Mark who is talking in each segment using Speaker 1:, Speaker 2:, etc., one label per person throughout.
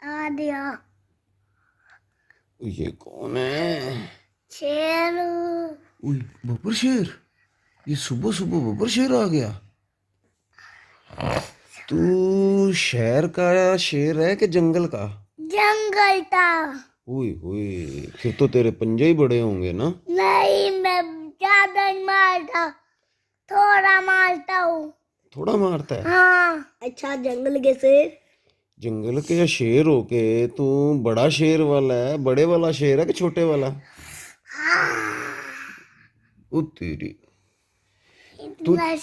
Speaker 1: आ दिया।
Speaker 2: ये कौन है?
Speaker 1: शेर।
Speaker 2: उई, बब्बर शेर। ये सुबह सुबह बब्बर शेर आ गया। तू शहर का शेर है कि जंगल का?
Speaker 1: जंगल था।
Speaker 2: ओए ओए, फिर तो तेरे पंजे ही बड़े होंगे ना?
Speaker 1: नहीं, मैं ज्यादा नहीं मारता, थोड़ा मारता हूँ।
Speaker 2: थोड़ा मारता है?
Speaker 1: हाँ। अच्छा, जंगल के शेर।
Speaker 2: जंगल के शेर होके तू बड़ा शेर वाला है? बड़े वाला शेर है कि छोटे वाला? ओ तेरी, तू
Speaker 1: इतना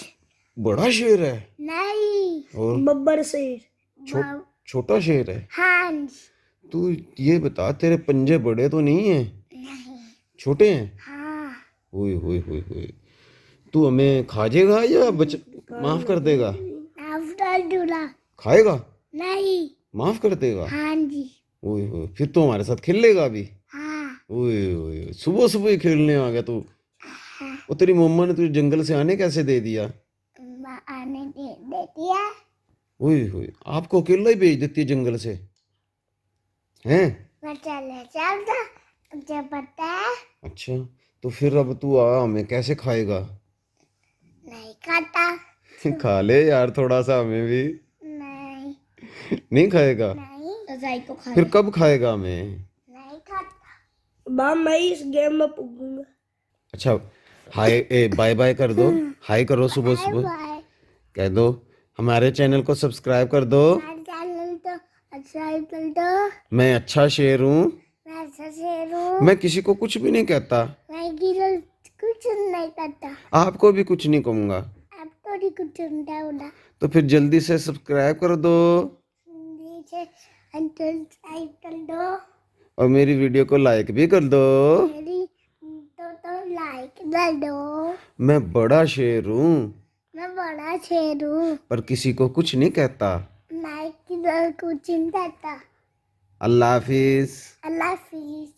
Speaker 2: बड़ा शेर है?
Speaker 1: नहीं,
Speaker 2: और
Speaker 1: बब्बर शेर।
Speaker 2: छो, छोटा शेर है?
Speaker 1: हाँ।
Speaker 2: तू ये बता, तेरे पंजे बड़े तो नहीं है?
Speaker 1: नहीं।
Speaker 2: छोटे हैं?
Speaker 1: हाँ।
Speaker 2: ओए होए होए होए। तू हमें खा जाएगा या माफ कर देगा?
Speaker 1: आफ्टर दूल्हा।
Speaker 2: खाएगा?
Speaker 1: नहीं।
Speaker 2: माफ कर देगा?
Speaker 1: हाँ जी।
Speaker 2: ओए होए, फिर तो हमारे साथ खेल लेगा अभी?
Speaker 1: हाँ।
Speaker 2: ओए ओए, सुबह सुबह ही खेलने आ गया तू। वो तेरी मम्मा ने तुझे जंगल से आने कैसे दे दिया?
Speaker 1: आने देती है।
Speaker 2: ओए होए, आपको अकेला ही भेज देती है जंगल से? हैं?
Speaker 1: मैं चले चलता, मुझे पता है।
Speaker 2: अच्छा, तो फिर अब तू आ, हमें कैसे खाएगा?
Speaker 1: नहीं खाता।
Speaker 2: खा ले यार थोड़ा सा हमें भी।
Speaker 1: नहीं।
Speaker 2: नहीं खाएगा?
Speaker 1: नहीं, रजाई को खा
Speaker 2: फिर
Speaker 1: ले।
Speaker 2: कब खाएगा हमें?
Speaker 1: नहीं खाता। बाप, मैं इस गेम में पूछूंगा।
Speaker 2: अच्छा, हाय ए बाय बाय कर दो। हाय करो सुबह
Speaker 1: बाय
Speaker 2: सुबह।
Speaker 1: बाय।
Speaker 2: कह दो हमारे चैनल को सब्सक्राइब कर दो।
Speaker 1: हमारे चैनल तो अच्छा कर दो।
Speaker 2: मैं अच्छा शेर हूँ।
Speaker 1: मैं अच्छा शेर हूँ।
Speaker 2: मैं किसी को कुछ भी नहीं कहता।
Speaker 1: मैं किसी कुछ नहीं करता।
Speaker 2: आपको भी कुछ नहीं कहूँगा।
Speaker 1: अब तो नहीं कुछ सुनता होना।
Speaker 2: तो फिर जल्दी से सब्सक्राइब कर दो
Speaker 1: नीचे अंतर टाइप कर दो।
Speaker 2: और मेरी वीडियो को लाइक भी कर दो।
Speaker 1: मेरी तो लाइक कर दो।
Speaker 2: मैं बड़ा शेर हूँ
Speaker 1: मैं बड़ा शेर हूँ।
Speaker 2: पर किसी को कुछ नहीं कहता।
Speaker 1: मैं किधर कुछ नहीं करता।
Speaker 2: अल्लाह हाफिज।
Speaker 1: अल्लाह हाफिज।